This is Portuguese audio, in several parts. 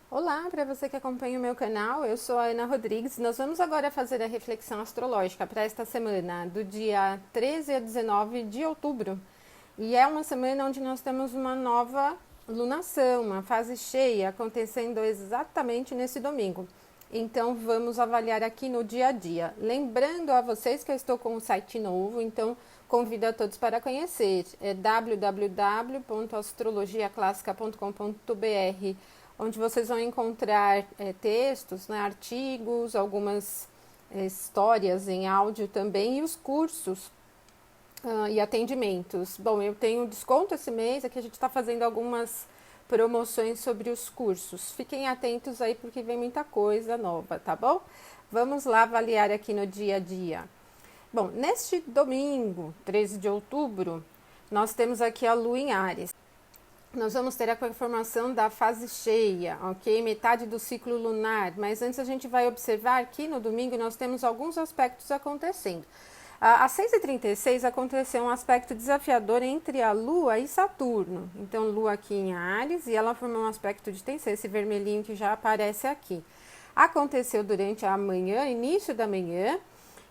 Olá, para você que acompanha o meu canal, eu sou a Ana Rodrigues. Nós vamos agora fazer a reflexão astrológica para esta semana, do dia 13 a 19 de outubro. E é uma semana onde nós temos uma nova lunação, uma fase cheia, acontecendo exatamente nesse domingo. Então vamos avaliar aqui no dia a dia. Lembrando a vocês que eu estou com um site novo, então convido a todos para conhecer. É www.astrologiaclassica.com.br, onde vocês vão encontrar textos, né, artigos, algumas histórias em áudio também e os cursos e atendimentos. Bom, eu tenho desconto esse mês, aqui a gente está fazendo algumas promoções sobre os cursos. Fiquem atentos aí porque vem muita coisa nova, tá bom? Vamos lá avaliar aqui no dia a dia. Bom, neste domingo, 13 de outubro, nós temos aqui a Lua em Áries. Nós vamos ter a confirmação da fase cheia, ok? Metade do ciclo lunar. Mas antes a gente vai observar que no domingo nós temos alguns aspectos acontecendo. Às 6h36 aconteceu um aspecto desafiador entre a Lua e Saturno. Então, Lua aqui em Áries e ela formou um aspecto de tensão, esse vermelhinho que já aparece aqui. Aconteceu durante a manhã, início da manhã,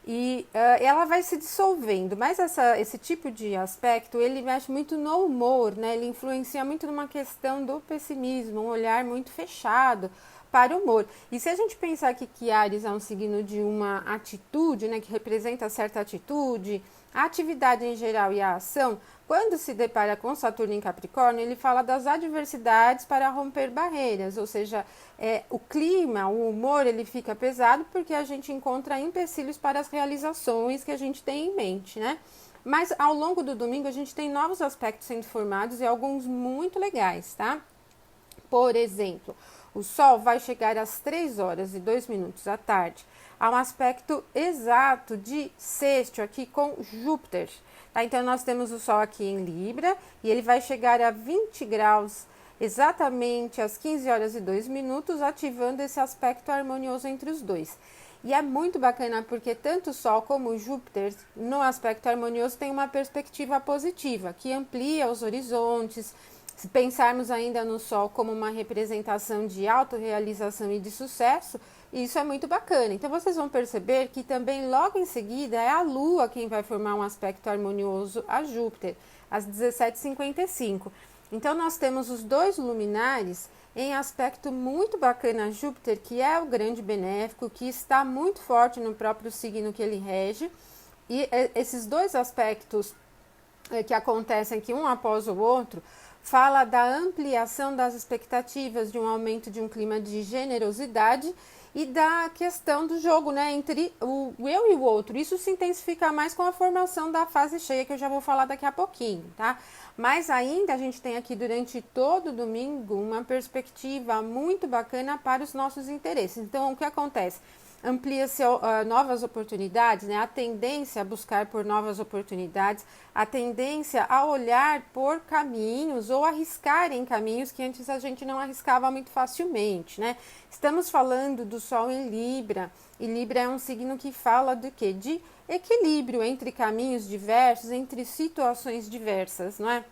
e ela vai se dissolvendo, mas esse tipo de aspecto, ele mexe muito no humor, né? Ele influencia muito numa questão do pessimismo, um olhar muito fechado para o humor. E se a gente pensar que Áries é um signo de uma atitude, né, que representa certa atitude, a atividade em geral e a ação, quando se depara com Saturno em Capricórnio, ele fala das adversidades para romper barreiras, ou seja, o clima, o humor, ele fica pesado porque a gente encontra empecilhos para as realizações que a gente tem em mente, né? Mas ao longo do domingo a gente tem novos aspectos sendo formados e alguns muito legais, tá? Por exemplo, o Sol vai chegar às 3h02 da tarde, a um aspecto exato de sexto aqui com Júpiter. Tá? Então, nós temos o Sol aqui em Libra e ele vai chegar a 20 graus exatamente às 15h02, ativando esse aspecto harmonioso entre os dois. E é muito bacana porque tanto o Sol como o Júpiter, no aspecto harmonioso, tem uma perspectiva positiva, que amplia os horizontes. Se pensarmos ainda no Sol como uma representação de autorrealização e de sucesso, isso é muito bacana. Então vocês vão perceber que também logo em seguida é a Lua quem vai formar um aspecto harmonioso a Júpiter, às 17h55. Então nós temos os dois luminares em aspecto muito bacana a Júpiter, que é o grande benéfico, que está muito forte no próprio signo que ele rege. E esses dois aspectos que acontecem aqui um após o outro, fala da ampliação das expectativas, de um aumento de um clima de generosidade e da questão do jogo, né, entre o eu e o outro. Isso se intensifica mais com a formação da fase cheia, que eu já vou falar daqui a pouquinho, tá? Mas ainda a gente tem aqui durante todo o domingo uma perspectiva muito bacana para os nossos interesses. Então, o que acontece? Amplia-se novas oportunidades, né? A tendência a buscar por novas oportunidades, a tendência a olhar por caminhos ou arriscar em caminhos que antes a gente não arriscava muito facilmente, né? Estamos falando do Sol em Libra, e Libra é um signo que fala do quê? De equilíbrio entre caminhos diversos, entre situações diversas, não é?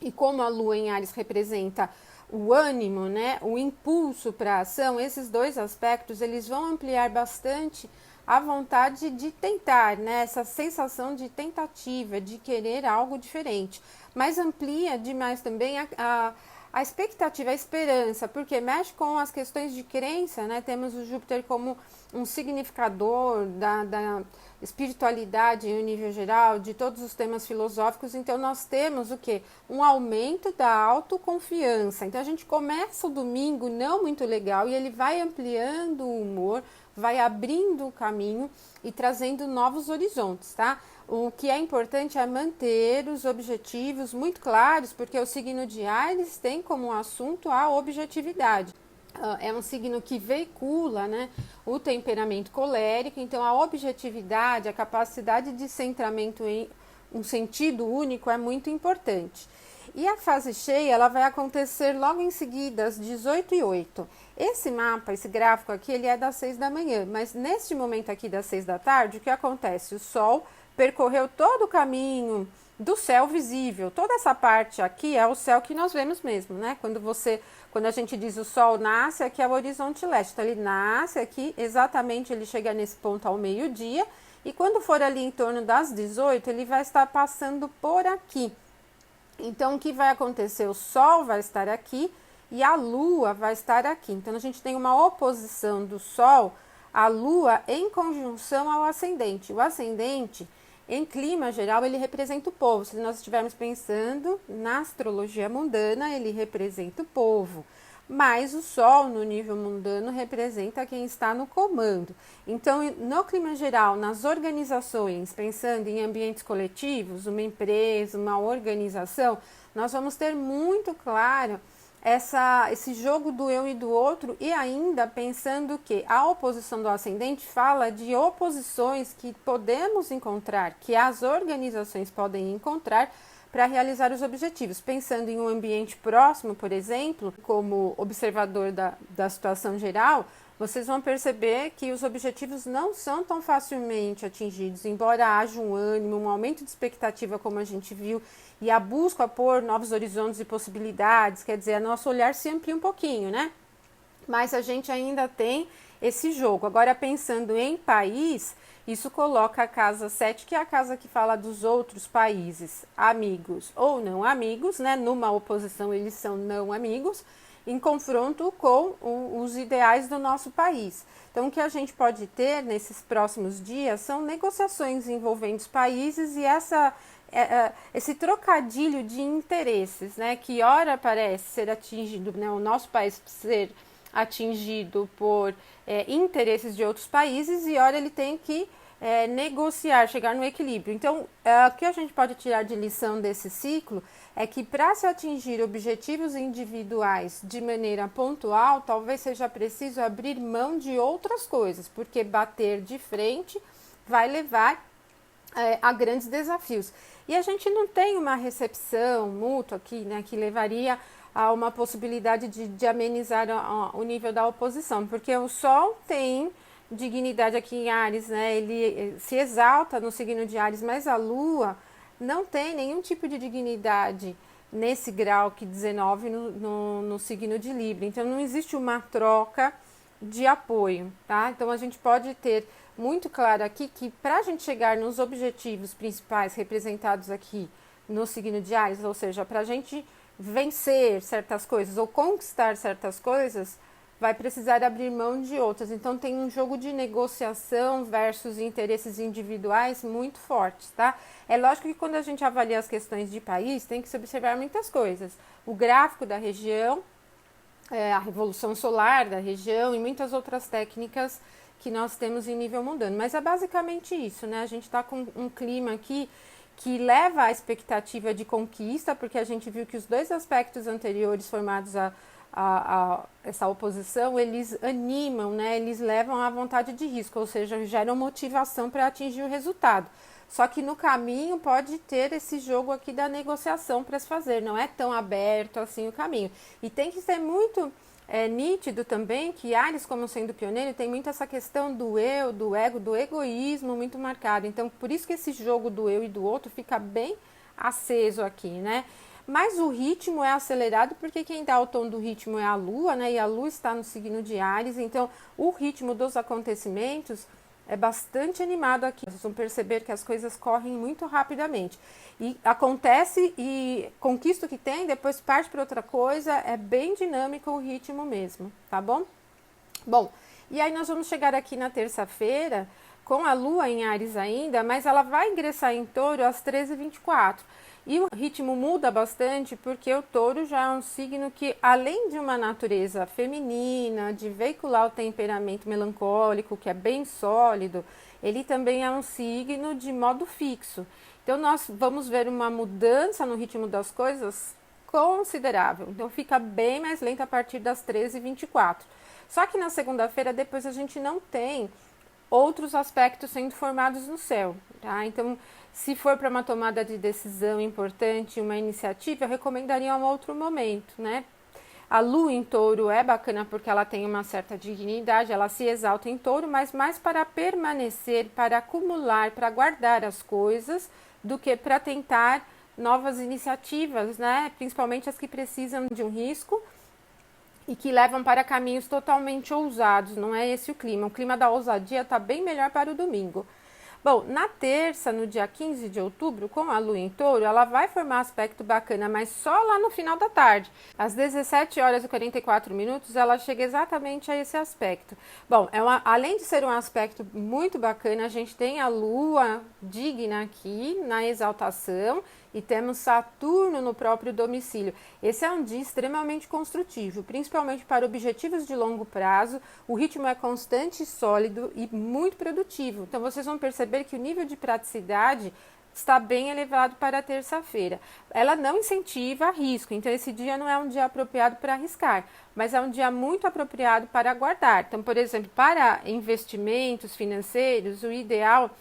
E como a Lua em Áries representa o ânimo, né, o impulso para a ação, esses dois aspectos, eles vão ampliar bastante a vontade de tentar, né, essa sensação de tentativa, de querer algo diferente. Mas amplia demais também a expectativa, a esperança, porque mexe com as questões de crença, né? Temos o Júpiter como um significador da espiritualidade em um nível geral, de todos os temas filosóficos. Então nós temos o que? Um aumento da autoconfiança. Então a gente começa o domingo não muito legal e ele vai ampliando o humor, vai abrindo o caminho e trazendo novos horizontes, tá? O que é importante é manter os objetivos muito claros, porque o signo de Áries tem como assunto a objetividade. É um signo que veicula, né, o temperamento colérico, então a objetividade, a capacidade de centramento em um sentido único é muito importante. E a fase cheia, ela vai acontecer logo em seguida, às 18h08. Esse mapa, esse gráfico aqui, ele é das 6 da manhã, mas neste momento aqui das 6 da tarde, o que acontece? O Sol percorreu todo o caminho do céu visível. Toda essa parte aqui é o céu que nós vemos mesmo, né? Quando você quando a gente diz o Sol nasce, aqui é o horizonte leste. Então, ele nasce aqui, exatamente, ele chega nesse ponto ao meio-dia. E quando for ali em torno das 18, ele vai estar passando por aqui. Então, o que vai acontecer? O Sol vai estar aqui e a Lua vai estar aqui. Então, a gente tem uma oposição do Sol à Lua em conjunção ao ascendente. O ascendente, em clima geral, ele representa o povo. Se nós estivermos pensando na astrologia mundana, ele representa o povo. Mas o Sol, no nível mundano, representa quem está no comando. Então, no clima geral, nas organizações, pensando em ambientes coletivos, uma empresa, uma organização, nós vamos ter muito claro esse jogo do eu e do outro, e ainda pensando que a oposição do ascendente fala de oposições que podemos encontrar, que as organizações podem encontrar para realizar os objetivos. Pensando em um ambiente próximo, por exemplo, como observador da situação geral, vocês vão perceber que os objetivos não são tão facilmente atingidos, embora haja um ânimo, um aumento de expectativa, como a gente viu, e a busca por novos horizontes e possibilidades, quer dizer, nosso olhar se amplia um pouquinho, né? Mas a gente ainda tem esse jogo. Agora, pensando em país, isso coloca a casa 7, que é a casa que fala dos outros países, amigos ou não amigos, né? Numa oposição, eles são não amigos, em confronto com os ideais do nosso país. Então, o que a gente pode ter nesses próximos dias são negociações envolvendo os países e esse trocadilho de interesses, né? Que ora parece ser atingido, né? O nosso país ser atingido por interesses de outros países e ora ele tem que negociar, chegar no equilíbrio. Então, o que a gente pode tirar de lição desse ciclo é que para se atingir objetivos individuais de maneira pontual, talvez seja preciso abrir mão de outras coisas, porque bater de frente vai levar a grandes desafios. E a gente não tem uma recepção mútua aqui, né, que levaria a uma possibilidade de amenizar o nível da oposição, porque o Sol tem dignidade aqui em Áries, né? Ele se exalta no signo de Áries, mas a Lua não tem nenhum tipo de dignidade nesse grau que 19 no signo de Libra. Então não existe uma troca de apoio, tá? Então a gente pode ter muito claro aqui que para a gente chegar nos objetivos principais representados aqui no signo de Áries, ou seja, para a gente vencer certas coisas ou conquistar certas coisas, vai precisar abrir mão de outras. Então tem um jogo de negociação versus interesses individuais muito fortes, tá? É lógico que quando a gente avalia as questões de país, tem que se observar muitas coisas. O gráfico da região, a revolução solar da região e muitas outras técnicas que nós temos em nível mundano. Mas é basicamente isso, né? A gente está com um clima aqui que leva à expectativa de conquista, porque a gente viu que os dois aspectos anteriores formados a essa oposição, eles animam, né? Eles levam à vontade de risco, ou seja, geram motivação para atingir o resultado. Só que no caminho pode ter esse jogo aqui da negociação para se fazer, não é tão aberto assim o caminho. E tem que ser muito nítido também que Áries, como sendo pioneiro, tem muito essa questão do eu, do ego, do egoísmo muito marcado. Então, por isso que esse jogo do eu e do outro fica bem aceso aqui, né? Mas o ritmo é acelerado porque quem dá o tom do ritmo é a Lua, né? E a Lua está no signo de Áries, então o ritmo dos acontecimentos é bastante animado aqui. Vocês vão perceber que as coisas correm muito rapidamente. E acontece e conquista o que tem, depois parte para outra coisa, é bem dinâmico o ritmo mesmo, tá bom? Bom, e aí nós vamos chegar aqui na terça-feira com a Lua em Áries ainda, mas ela vai ingressar em Touro às 13h24. E o ritmo muda bastante porque o Touro já é um signo que, além de uma natureza feminina, de veicular o temperamento melancólico, que é bem sólido, ele também é um signo de modo fixo. Então, nós vamos ver uma mudança no ritmo das coisas considerável. Então, fica bem mais lento a partir das 13h24. Só que na segunda-feira, depois a gente não tem outros aspectos sendo formados no céu, tá? Então, se for para uma tomada de decisão importante, uma iniciativa, eu recomendaria um outro momento, né? A Lua em Touro é bacana porque ela tem uma certa dignidade, ela se exalta em Touro, mas mais para permanecer, para acumular, para guardar as coisas, do que para tentar novas iniciativas, né? Principalmente as que precisam de um risco e que levam para caminhos totalmente ousados. Não é esse o clima. O clima da ousadia está bem melhor para o domingo. Bom, na terça, no dia 15 de outubro, com a lua em touro, ela vai formar aspecto bacana, mas só lá no final da tarde. Às 17 horas e 44 minutos, ela chega exatamente a esse aspecto. Bom, além de ser um aspecto muito bacana, a gente tem a lua digna aqui na exaltação e temos Saturno no próprio domicílio. Esse é um dia extremamente construtivo, principalmente para objetivos de longo prazo. O ritmo é constante, sólido e muito produtivo. Então vocês vão perceber que o nível de praticidade está bem elevado para a terça-feira. Ela não incentiva risco, então esse dia não é um dia apropriado para arriscar, mas é um dia muito apropriado para guardar. Então, por exemplo, para investimentos financeiros, o ideal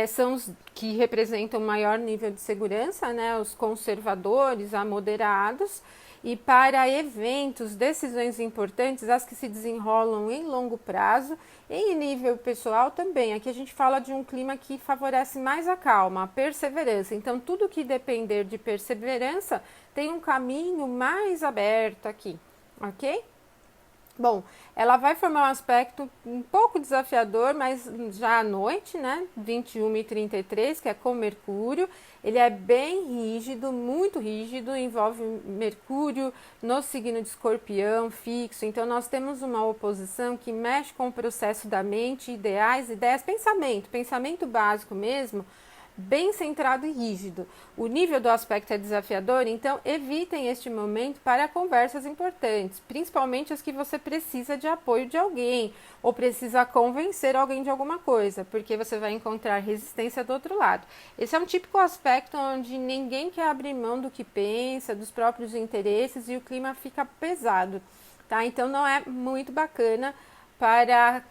são os que representam maior nível de segurança, né, os conservadores a moderados, e para eventos, decisões importantes, as que se desenrolam em longo prazo, e em nível pessoal também. Aqui a gente fala de um clima que favorece mais a calma, a perseverança. Então, tudo que depender de perseverança tem um caminho mais aberto aqui, ok? Bom, ela vai formar um aspecto um pouco desafiador, mas já à noite, né, 21h33, que é com Mercúrio. Ele é bem rígido, muito rígido, envolve Mercúrio no signo de Escorpião, fixo. Então, nós temos uma oposição que mexe com o processo da mente, ideais, ideias, pensamento básico mesmo, bem centrado e rígido. O nível do aspecto é desafiador, então evitem este momento para conversas importantes, principalmente as que você precisa de apoio de alguém ou precisa convencer alguém de alguma coisa, porque você vai encontrar resistência do outro lado. Esse é um típico aspecto onde ninguém quer abrir mão do que pensa, dos próprios interesses e o clima fica pesado, tá? Então não é muito bacana para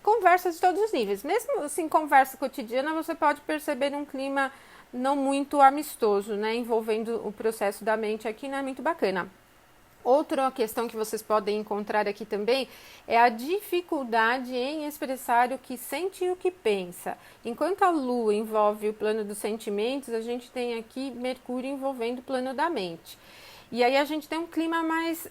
conversas de todos os níveis. Mesmo assim, conversa cotidiana, você pode perceber um clima não muito amistoso, né? Envolvendo o processo da mente aqui, não é muito bacana. Outra questão que vocês podem encontrar aqui também é a dificuldade em expressar o que sente e o que pensa. Enquanto a Lua envolve o plano dos sentimentos, a gente tem aqui Mercúrio envolvendo o plano da mente. E aí a gente tem um clima mais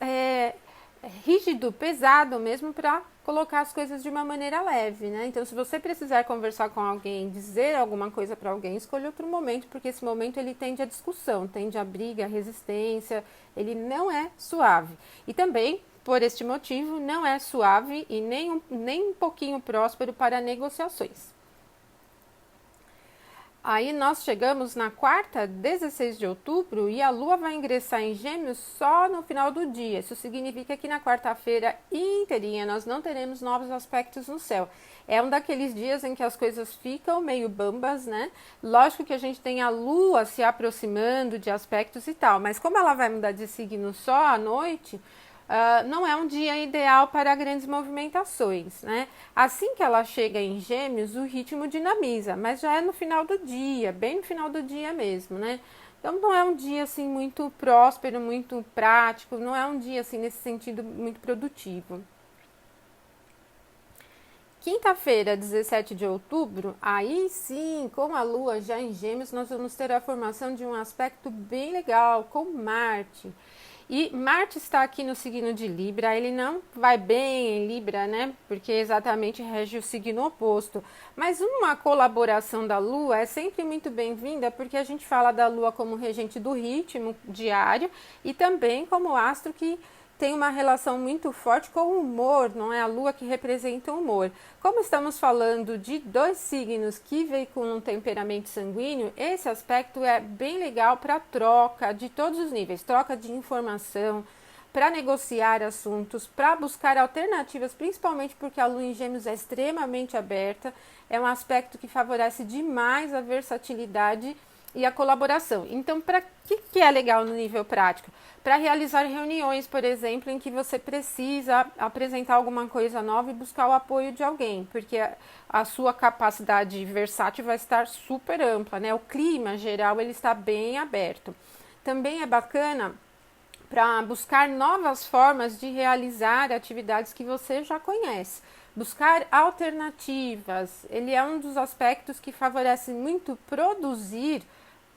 rígido, pesado mesmo, para colocar as coisas de uma maneira leve, né? Então, se você precisar conversar com alguém, dizer alguma coisa para alguém, escolha outro momento, porque esse momento ele tende à discussão, tende à briga, à resistência, ele não é suave. E também, por este motivo, não é suave e nem um pouquinho próspero para negociações. Aí nós chegamos na quarta, 16 de outubro, e a Lua vai ingressar em Gêmeos só no final do dia. Isso significa que na quarta-feira inteirinha nós não teremos novos aspectos no céu. É um daqueles dias em que as coisas ficam meio bambas, né? Lógico que a gente tem a Lua se aproximando de aspectos e tal, mas como ela vai mudar de signo só à noite, não é um dia ideal para grandes movimentações, né? Assim que ela chega em Gêmeos, o ritmo dinamiza, mas já é no final do dia, bem no final do dia mesmo, né? Então não é um dia assim muito próspero, muito prático, não é um dia assim nesse sentido muito produtivo. Quinta-feira, 17 de outubro, aí sim, com a Lua já em Gêmeos, nós vamos ter a formação de um aspecto bem legal com Marte. E Marte está aqui no signo de Libra, ele não vai bem em Libra, né? Porque exatamente rege o signo oposto. Mas uma colaboração da Lua é sempre muito bem-vinda, porque a gente fala da Lua como regente do ritmo diário e também como astro que tem uma relação muito forte com o humor, não é a Lua que representa o humor. Como estamos falando de dois signos que veiculam um temperamento sanguíneo, esse aspecto é bem legal para troca de todos os níveis, troca de informação, para negociar assuntos, para buscar alternativas, principalmente porque a Lua em Gêmeos é extremamente aberta, é um aspecto que favorece demais a versatilidade e a colaboração. Então, para que é legal no nível prático? Para realizar reuniões, por exemplo, em que você precisa apresentar alguma coisa nova e buscar o apoio de alguém, porque a sua capacidade versátil vai estar super ampla, né? O clima geral ele está bem aberto. Também é bacana para buscar novas formas de realizar atividades que você já conhece. Buscar alternativas, ele é um dos aspectos que favorece muito produzir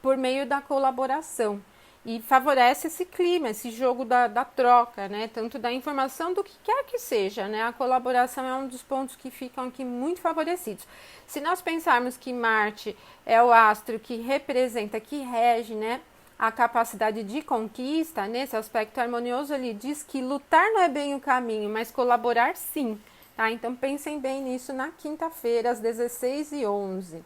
por meio da colaboração. e favorece esse clima, esse jogo da troca, né? Tanto da informação do que quer que seja, né? A colaboração é um dos pontos que ficam aqui muito favorecidos. Se nós pensarmos que Marte é o astro que representa, que rege, né, a capacidade de conquista, nesse aspecto harmonioso, ele diz que lutar não é bem o caminho, mas colaborar sim, tá? Então pensem bem nisso na quinta-feira, às 16h11.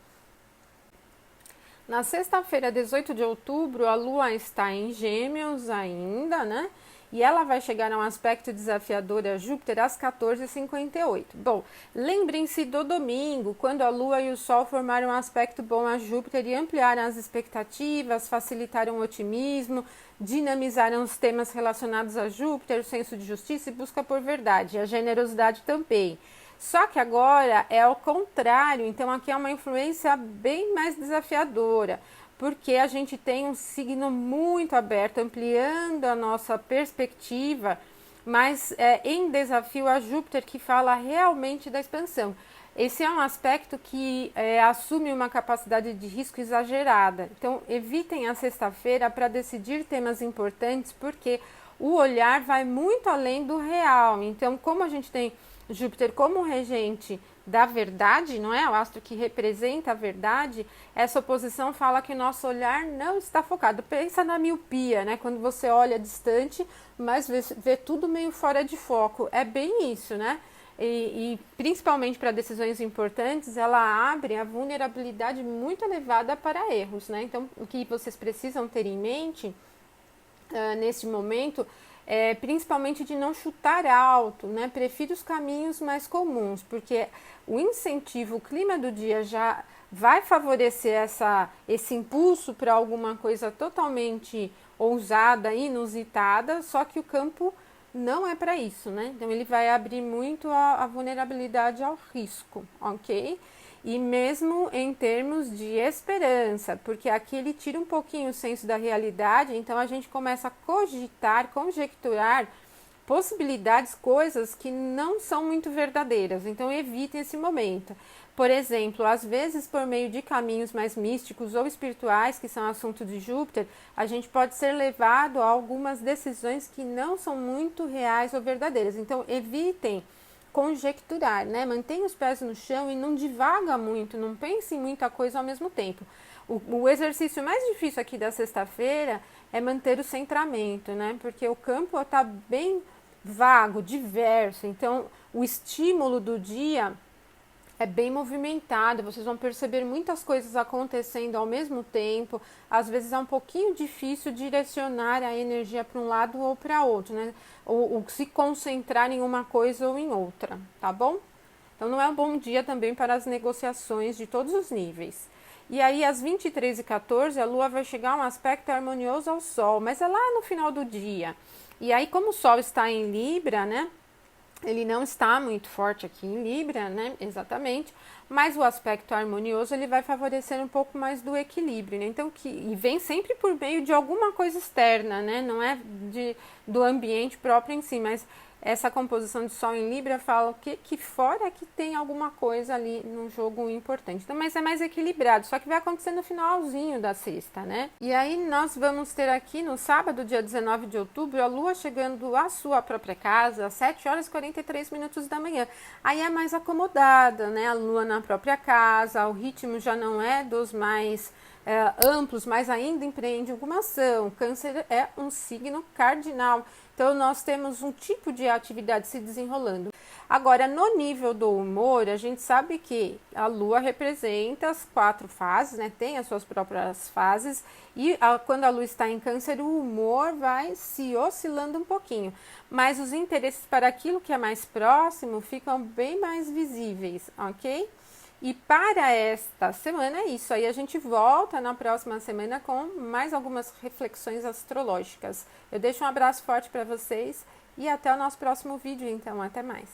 Na sexta-feira, 18 de outubro, a Lua está em Gêmeos ainda, né? E ela vai chegar a um aspecto desafiador a Júpiter às 14h58. Bom, lembrem-se do domingo, quando a Lua e o Sol formaram um aspecto bom a Júpiter e ampliaram as expectativas, facilitaram o otimismo, dinamizaram os temas relacionados a Júpiter, o senso de justiça e busca por verdade, a generosidade também. Só que agora é ao contrário, então aqui é uma influência bem mais desafiadora, porque a gente tem um signo muito aberto, ampliando a nossa perspectiva, mas em desafio a Júpiter, que fala realmente da expansão. Esse é um aspecto que assume uma capacidade de risco exagerada. Então, evitem a sexta-feira para decidir temas importantes, porque o olhar vai muito além do real. Então, como a gente tem Júpiter como regente da verdade, não é? O astro que representa a verdade, essa oposição fala que nosso olhar não está focado. Pensa na miopia, né? Quando você olha distante, mas vê tudo meio fora de foco. É bem isso, né? E principalmente para decisões importantes, ela abre a vulnerabilidade muito elevada para erros, né? Então, o que vocês precisam ter em mente nesse momento principalmente de não chutar alto, né? Prefiro os caminhos mais comuns, porque o incentivo, o clima do dia já vai favorecer esse impulso para alguma coisa totalmente ousada, inusitada, só que o campo não é para isso, né? Então ele vai abrir muito a vulnerabilidade ao risco, ok? E mesmo em termos de esperança, porque aqui ele tira um pouquinho o senso da realidade, então a gente começa a cogitar, conjecturar possibilidades, coisas que não são muito verdadeiras, então evitem esse momento. Por exemplo, às vezes por meio de caminhos mais místicos ou espirituais, que são assunto de Júpiter, a gente pode ser levado a algumas decisões que não são muito reais ou verdadeiras, então evitem conjecturar, né? Mantenha os pés no chão e não divaga muito, não pense em muita coisa ao mesmo tempo. O exercício mais difícil aqui da sexta-feira é manter o centramento, né? Porque o campo está bem vago, diverso, então o estímulo do dia é bem movimentado, vocês vão perceber muitas coisas acontecendo ao mesmo tempo, às vezes é um pouquinho difícil direcionar a energia para um lado ou para outro, né? Ou se concentrar em uma coisa ou em outra, tá bom? Então não é um bom dia também para as negociações de todos os níveis. E aí às 23h14 a Lua vai chegar a um aspecto harmonioso ao Sol, mas é lá no final do dia. E aí como o Sol está em Libra, né? Ele não está muito forte aqui em Libra, né? Exatamente. Mas o aspecto harmonioso ele vai favorecer um pouco mais do equilíbrio, né? Então e vem sempre por meio de alguma coisa externa, né? Não é do ambiente próprio em si, mas essa composição de Sol em Libra fala que fora que tem alguma coisa ali no jogo importante. Então, mas é mais equilibrado, só que vai acontecer no finalzinho da sexta, né? E aí nós vamos ter aqui no sábado, dia 19 de outubro, a Lua chegando à sua própria casa às 7h43 da manhã. Aí é mais acomodada, né? A Lua na própria casa, o ritmo já não é dos mais amplos, mas ainda empreende alguma ação. Câncer é um signo cardinal. Então, nós temos um tipo de atividade se desenrolando. Agora, no nível do humor, a gente sabe que a Lua representa as 4 fases, né? Tem as suas próprias fases. E quando a Lua está em Câncer, o humor vai se oscilando um pouquinho. Mas os interesses para aquilo que é mais próximo ficam bem mais visíveis, ok? E para esta semana é isso. Aí a gente volta na próxima semana com mais algumas reflexões astrológicas. Eu deixo um abraço forte para vocês e até o nosso próximo vídeo, então. Até mais.